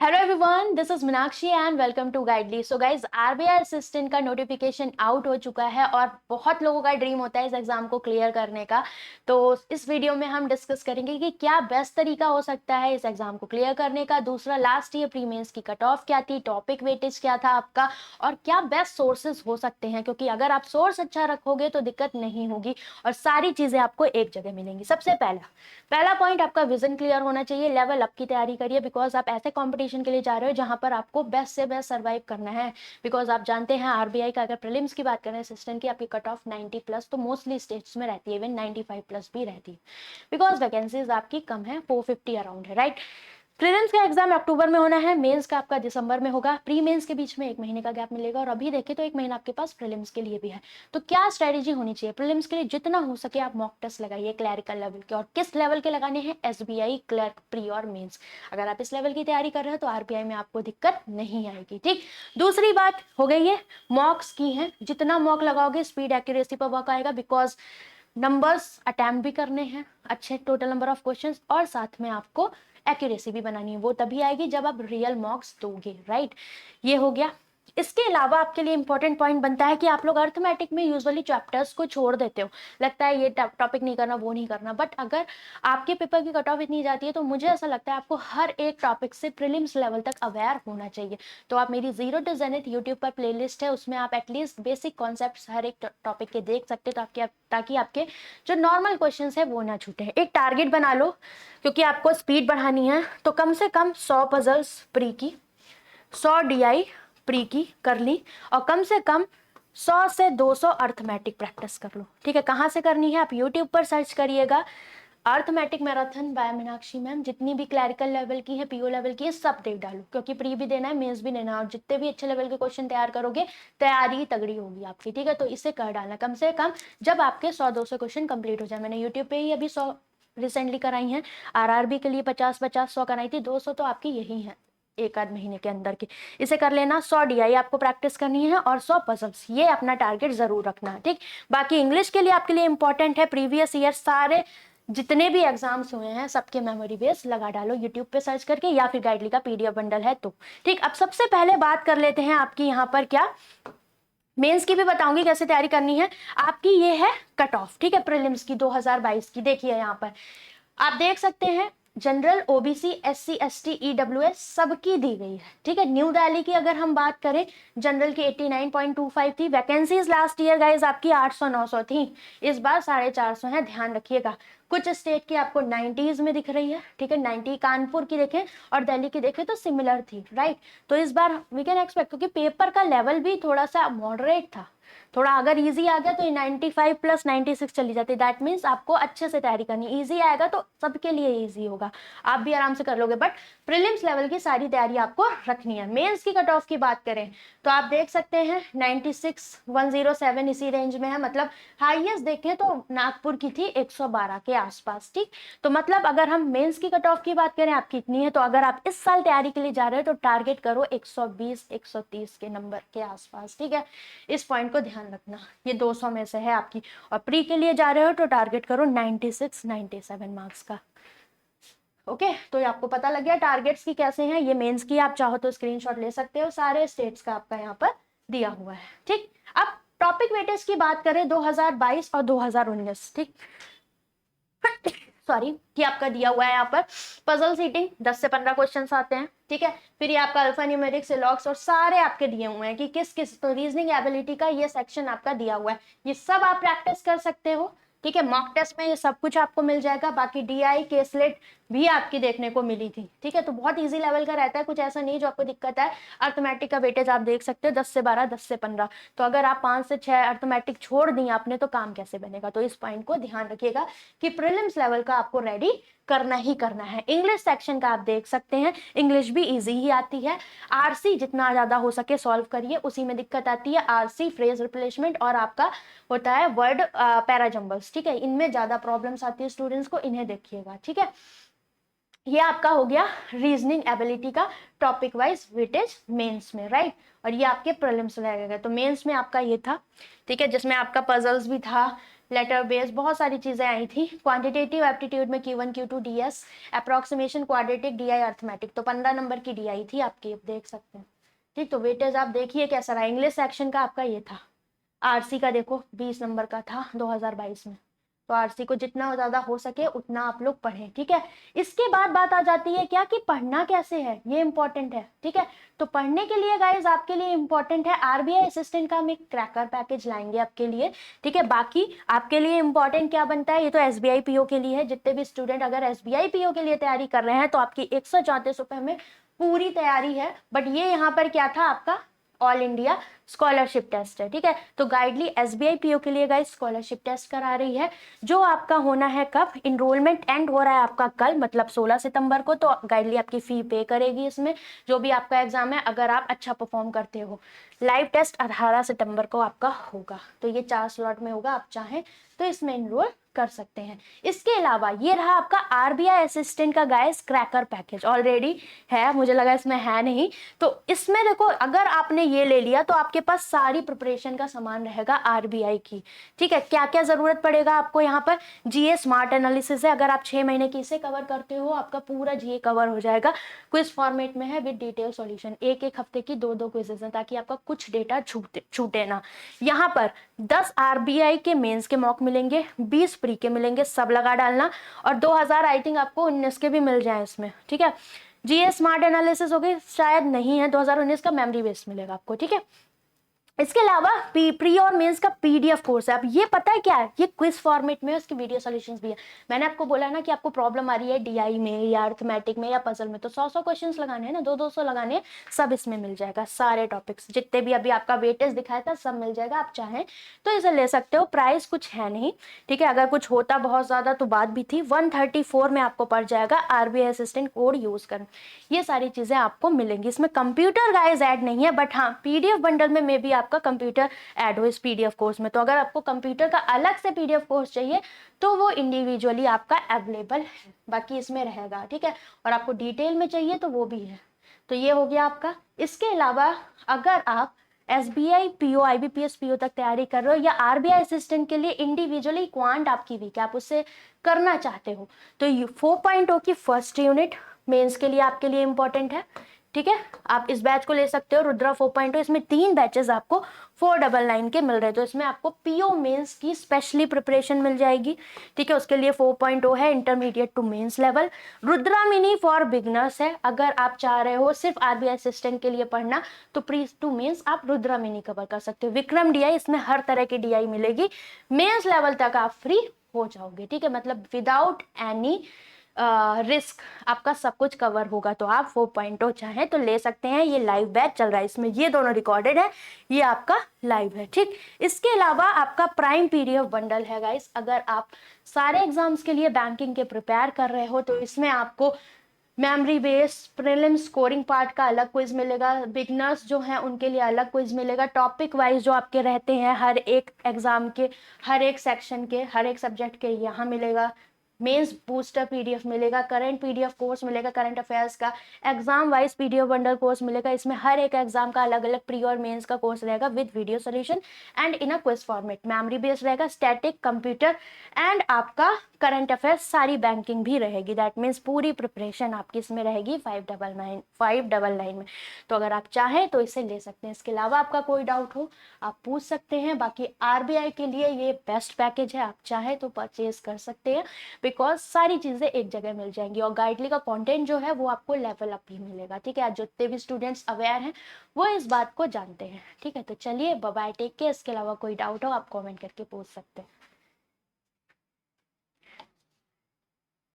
Hello everyone, this is Meenakshi and welcome to Guidely. So guys, RBI assistant का notification out हो चुका है और बहुत लोगों का ड्रीम होता है इस एग्जाम को क्लियर करने का। तो इस वीडियो में हम डिस्कस करेंगे कि क्या बेस्ट तरीका हो सकता है इस एग्जाम को क्लियर करने का। दूसरा, लास्ट ईयर प्री मेंस की कट ऑफ क्या थी, टॉपिक वेटेज क्या था आपका, और क्या बेस्ट सोर्सेज हो सकते हैं, क्योंकि अगर आप सोर्स अच्छा रखोगे तो दिक्कत नहीं होगी और सारी चीजें आपको एक जगह मिलेंगी। सबसे पहला पॉइंट, आपका विजन क्लियर होना चाहिए। लेवल अप की तैयारी करिए, बिकॉज आप ऐसे कंपटीशन के लिए जा रहे हो जहां पर आपको बेस्ट से बेस्ट सर्वाइव करना है। बिकॉज आप जानते हैं आरबीआई का अगर प्रीलिम्स की बात करें असिस्टेंट की, आपकी कट ऑफ 90 प्लस तो मोस्टली स्टेट्स में रहती है, इवन 95 प्लस भी रहती है, बिकॉज वैकेंसीज आपकी कम है, 450 अराउंड है, राइट। प्रीलिम्स का एग्जाम अक्टूबर में होना है, मेंस का आपका दिसंबर में होगा। प्री मेंस के बीच में 1 महीने का गैप मिलेगा और अभी देखें तो 1 महीना आपके पास प्रीलिम्स के लिए भी है। तो क्या स्ट्रेटेजी होनी चाहिए प्रीलिम्स के लिए? जितना हो सके आप मॉक टेस्ट लगाइए क्लैरिकल लेवल के। और किस लेवल के लगाने हैं? एसबीआई क्लर्क प्री और मेंस। अगर आप इस लेवल की तैयारी कर रहे हो तो आरबीआई में आपको दिक्कत नहीं आएगी, ठीक। दूसरी बात हो गई है मॉक्स की है, जितना मॉक लगाओगे स्पीड एक्यूरेसी पर वर्क आएगा, बिकॉज नंबर्स अटेम्प्ट भी करने हैं, अच्छे टोटल नंबर ऑफ क्वेश्चंस, और साथ में आपको एक्यूरेसी भी बनानी है। वो तभी आएगी जब आप रियल मार्क्स दोगे, राइट। ये हो गया। इसके अलावा आपके लिए इंपॉर्टेंट पॉइंट बनता है कि आप लोग अर्थमेटिक में यूजुअली चैप्टर्स को छोड़ देते हो, लगता है ये टॉपिक नहीं करना, वो नहीं करना। बट अगर आपके पेपर की कट ऑफ इतनी जाती है तो मुझे ऐसा लगता है आपको हर एक टॉपिक से प्रीलिम्स लेवल तक अवेयर होना चाहिए। तो आप मेरी जीरो टू जेनिथ यूट्यूब पर प्लेलिस्ट है, उसमें आप एटलीस्ट बेसिक कॉन्सेप्ट हर एक टॉपिक के देख सकते हो, ताकि आपके जो नॉर्मल क्वेश्चन है वो ना छूटे। एक टारगेट बना लो, क्योंकि आपको स्पीड बढ़ानी है, तो कम से कम 100 पजल्स प्री की, 100 डीआई प्री की कर ली, और कम से कम 100 से 200 अर्थमेटिक प्रैक्टिस कर लो, ठीक है। कहाँ से करनी है? आप यूट्यूब पर सर्च करिएगा arithmetic marathon by Meenakshi ma'am. जितनी भी क्लैरिकल लेवल की है, पीओ लेवल की है, सब देख डालो, क्योंकि प्री भी देना है, मेंस भी देना है, और जितने भी अच्छे लेवल के क्वेश्चन तैयार करोगे तैयारी तगड़ी होगी आपकी, ठीक है। तो इसे कर डालना कम से कम, जब आपके 100-200 क्वेश्चन कंप्लीट हो जाए। मैंने यूट्यूब पे ही अभी 100 रिसेंटली कराई हैं, आरआरबी के लिए 50-50 100 कराई थी, 200 तो आपकी यही है एक आध महीने के अंदर की। इसे कर लेना। 100 डीआई आपको प्रैक्टिस करनी है और 100 पजल्स, ये अपना टारगेट जरूर रखना है, ठीक। बाकी इंग्लिश के लिए आपके लिए इंपॉर्टेंट है प्रीवियस ईयर सारे जितने भी एग्जाम्स हुए हैं सबके मेमोरी बेस लगा डालो यूट्यूब पे सर्च करके, या फिर गाइडली का पीडीएफ बंडल है तो, ठीक। अब सबसे पहले बात कर लेते हैं आपकी यहाँ पर क्या, मेंस की भी बताऊंगी कैसे तैयारी करनी है आपकी। ये है कट ऑफ, ठीक है, प्रीलिम्स की 2022 की। देखिए यहाँ पर आप देख सकते हैं general, OBC, SC, ST, EWS सबकी दी गई है, ठीक है। न्यू दिल्ली की अगर हम बात करें, जनरल की 89.25 थी। वैकेंसीज लास्ट ईयर गाइज आपकी 800-900 थी, इस बार 450 है, ध्यान रखिएगा। कुछ स्टेट की आपको 90s में दिख रही है, ठीक है। 90 कानपुर की देखें और दिल्ली की देखें तो सिमिलर थी, राइट। तो इस बार वी कैन एक्सपेक्ट, क्योंकि पेपर का लेवल भी थोड़ा सा मॉडरेट था, थोड़ा अगर इजी आ गया तो 95 प्लस 96 चली जाती। दैट मीन्स आपको अच्छे से तैयारी करनी, इजी आएगा तो सबके लिए इजी होगा, आप भी आराम से कर लोगे। बट प्रीलिम्स लेवल की सारी तैयारी आपको रखनी है। मेंस की कट ऑफ की बात करें तो आप देख सकते हैं 96,107 इसी रेंज में है, मतलब हाईएस्ट देखें तो नागपुर की थी 112 के आसपास, ठीक। तो मतलब अगर हम मेंस की कट ऑफ की बात करें आपकी इतनी है, तो अगर आप इस साल तैयारी के लिए जा रहे हो तो टारगेट करो 120-130 के नंबर के आसपास, ठीक है। इस पॉइंट को ध्यान रखना, ये 200 में से है आपकी। और प्री के लिए जा रहे हो तो टारगेट करो 96-97 मार्क्स का, ओके। तो ये आपको पता लग गया टारगेट्स की कैसे हैं। ये मेंस की आप चाहो तो स्क्रीनशॉट ले सकते हो, सारे स्टेट्स का आपका यहाँ पर दिया हुआ है, ठीक। अब टॉपिक वेटेज की बात करें 2022 और 2019, ठीक। सॉरी, कि आपका दिया हुआ है यहाँ पर पजल सीटिंग 10 से 15 क्वेश्चंस आते हैं, ठीक है। फिर ये आपका अल्फा न्यूमेरिक्स, लॉग्स, और सारे आपके दिए हुए हैं कि किस किस, तो रीजनिंग एबिलिटी का ये सेक्शन आपका दिया हुआ है, ये सब आप प्रैक्टिस कर सकते हो, ठीक है। मॉक टेस्ट में ये सब कुछ आपको मिल जाएगा। बाकी डीआई केसलेट भी आपकी देखने को मिली थी, ठीक है। तो बहुत इजी लेवल का रहता है, कुछ ऐसा नहीं जो आपको दिक्कत है। अर्थमेटिक का वेटेज आप देख सकते हो 10 से 12, 10 से 15। तो अगर आप 5 से 6 अर्थमेटिक छोड़ दी आपने तो काम कैसे बनेगा? तो इस पॉइंट को ध्यान रखिएगा कि प्रीलिम्स लेवल का आपको रेडी करना ही करना है। इंग्लिश सेक्शन का आप देख सकते हैं, इंग्लिश भी इजी ही आती है। आरसी जितना ज्यादा हो सके सॉल्व करिए, उसी में दिक्कत आती है। आरसी, फ्रेज रिप्लेसमेंट, और आपका होता है वर्ड पैराजम्बल्स, ठीक है। इनमें ज्यादा प्रॉब्लम्स आती है स्टूडेंट्स को, इन्हें देखिएगा, ठीक है। ये आपका हो गया रीजनिंग एबिलिटी का टॉपिक वाइज वेटेज मेंस में, राइट। और ये आपके प्रीलिम्स लगेगा। तो मेंस में आपका ये था, ठीक है, जिसमें आपका पजल्स भी था, लेटर बेस, बहुत सारी चीजें आई थी। क्वांटिटेटिव एप्टीट्यूड में Q1 Q2 DS, approximation quadratic DI arithmetic, तो 15 नंबर की DI थी आपकी, आप देख सकते हैं। ठीक, तो वेटेज आप देखिए कैसा रहा। इंग्लिश सेक्शन का आपका ये था। आरसी का देखो 20 नंबर का था 2022 में, तो आरसी को जितना ज्यादा हो सके उतना आप लोग पढ़ें। ठीक है, इसके बाद बात आ जाती है क्या कि पढ़ना कैसे है, ये इंपॉर्टेंट है। ठीक है, तो पढ़ने के लिए गाइज आपके लिए इंपॉर्टेंट है आरबीआई असिस्टेंट का हम एक क्रैकर पैकेज लाएंगे आपके लिए। ठीक है, बाकी आपके लिए इंपॉर्टेंट क्या बनता है, ये तो एसबीआई पीओ के लिए है। जितने भी स्टूडेंट अगर एसबीआई पीओ के लिए तैयारी कर रहे हैं तो आपकी 134 रुपए में पूरी तैयारी है। बट ये यहाँ पर क्या था, आपका ऑल इंडिया स्कॉलरशिप टेस्ट है। ठीक है, तो गाइडली एसबीआई पीओ के लिए गाइस स्कॉलरशिप टेस्ट करा रही है, जो आपका होना है कब, इनरोलमेंट एंड हो रहा है आपका कल, मतलब 16 सितंबर को। तो गाइडली आपकी फी पे करेगी इसमें, जो भी आपका एग्जाम है, अगर आप अच्छा परफॉर्म करते हो। लाइव टेस्ट 18 सितंबर को आपका होगा, तो ये 4 स्लॉट में होगा, आप चाहें तो इसमें इनरोल कर सकते हैं। इसके अलावा ये रहा आपका आरबीआई असिस्टेंट का गाइस क्रैकर पैकेज, ऑलरेडी है, मुझे लगा इसमें है नहीं। तो इसमें देखो, अगर आपने ये ले लिया तो आपके पास सारी प्रिपरेशन का सामान रहेगा आरबीआई की। ठीक है, क्या क्या जरूरत पड़ेगा आपको, यहाँ पर जीए स्मार्ट एनालिसिस है, अगर आप 6 महीने की इसे कवर करते हो आपका पूरा जीए कवर हो जाएगा। क्विज फॉर्मेट में है विद डिटेल सॉल्यूशन, एक एक हफ्ते की 2-2 क्विजेस हैं, ताकि आपका कुछ डेटा छूटे ना। यहाँ पर 10 आरबीआई के मेंस के मॉक मिलेंगे, 20 प्री के मिलेंगे, सब लगा डालना। और 2000 आई थिंक आपको 19 के भी मिल जाए इसमें। ठीक है, जीए स्मार्ट एनालिसिस हो गई, शायद नहीं है 2019 का, मेमोरी बेस्ड मिलेगा आपको। ठीक है, इसके अलावा प्री और मेंस का पीडीएफ कोर्स है। अब ये पता है क्या है, ये क्विज फॉर्मेट में, उसके वीडियो सॉल्यूशंस भी है। मैंने आपको बोला ना कि आपको प्रॉब्लम आ रही है डीआई में या अर्थमेटिक में या पजल में, तो 100 क्वेश्चंस लगाने हैं ना, 200 लगाने हैं, सब इसमें मिल जाएगा। सारे टॉपिक्स जितने भी अभी आपका वेटेज दिखाया था सब मिल जाएगा, आप चाहें तो इसे ले सकते हो। प्राइस कुछ है नहीं। ठीक है, अगर कुछ होता बहुत ज्यादा तो बात भी थी। 134 में आपको पड़ जाएगा, आरबीआई असिस्टेंट कोड यूज कर। ये सारी चीजें आपको मिलेंगी। इसमें कंप्यूटर गाइस ऐड नहीं है, बट हाँ पीडीएफ बंडल में मे बी आपका कंप्यूटर ऐड हो इस पीडीएफ कोर्स में। तो अगर आपको कंप्यूटर का अलग से पीडीएफ कोर्स चाहिए तो वो इंडिविजुअली आपका अवेलेबल है, बाकी इसमें रहेगा। ठीक है, और आपको डिटेल में चाहिए तो वो भी है। तो ये हो गया आपका। इसके अलावा अगर आप एसबीआई पीओ, आईबीपीएस पीओ तक तैयारी कर रहे हो, या आरबीआई असिस्टेंट के लिए इंडिविजुअली क्वांट आपकी वीक है, आप उससे करना चाहते हो, तो 4.0 की फर्स्ट यूनिट मेंस के लिए आपके लिए इंपॉर्टेंट है। ठीक है, आप इस बैच को ले सकते हो, रुद्रा 4.0। इसमें 3 बैचेस आपको 499 के मिल रहे हैं, तो इसमें आपको पीओ मेंस की स्पेशली प्रिपरेशन मिल जाएगी। ठीक है, उसके लिए 4.0 है, intermediate to mains level. Rudra mini for beginners है, अगर आप चाह रहे हो सिर्फ आरबीआई असिस्टेंट के लिए पढ़ना तो प्री टू मेंस आप रुद्रा मिनी कवर कर सकते हो। विक्रम डीआई, इसमें हर तरह की डीआई मिलेगी, मेंस लेवल तक आप फ्री हो जाओगे। ठीक है, मतलब विदाउट एनी रिस्क आपका सब कुछ कवर होगा। तो आप 4.0 चाहें तो ले सकते हैं, ये लाइव बैच चल रहा है, इसमें ये दोनों रिकॉर्डेड है, ये आपका लाइव है। ठीक, इसके अलावा आपका प्राइम पीडीएफ बंडल है गाइस। अगर आप सारे एग्जाम्स के लिए बैंकिंग के प्रिपेयर कर रहे हो तो इसमें आपको memory base, prelims scoring part का अलग क्विज मिलेगा, बिगनर्स जो हैं उनके लिए अलग क्विज मिलेगा, टॉपिक वाइज जो आपके रहते हैं हर एक एग्जाम के, हर एक सेक्शन के, हर एक सब्जेक्ट के यहाँ मिलेगा। मेंस बूस्टर पीडीएफ मिलेगा, करंट पीडीएफ कोर्स मिलेगा, करंट अफेयर्स का exam wise PDF bundle course मिलेगा। इसमें हर एक एग्जाम का अलग अलग प्री और मेंस का कोर्स रहेगा with video solution and in a quiz format. Memory based रहेगा, स्टैटिक, कंप्यूटर एंड आपका करंट अफेयर्स, सारी बैंकिंग भी रहेगी। दैट मीन्स पूरी प्रिपरेशन आपकी इसमें रहेगी 599 में। तो अगर आप चाहें तो इसे ले सकते हैं। इसके अलावा आपका कोई डाउट हो आप पूछ सकते हैं। बाकी आरबीआई के लिए ये बेस्ट पैकेज है, आप चाहें तो परचेज कर सकते हैं, बिकॉज सारी चीजें एक जगह मिल जाएंगी। और गाइडली का कंटेंट जो है वो आपको लेवल अप भी मिलेगा। ठीक है, आज जितने भी स्टूडेंट्स अवेयर हैं वो इस बात को जानते हैं। ठीक है, तो चलिए बाय बाय, टेक केयर। इसके अलावा कोई डाउट हो आप कमेंट करके पूछ सकते हैं।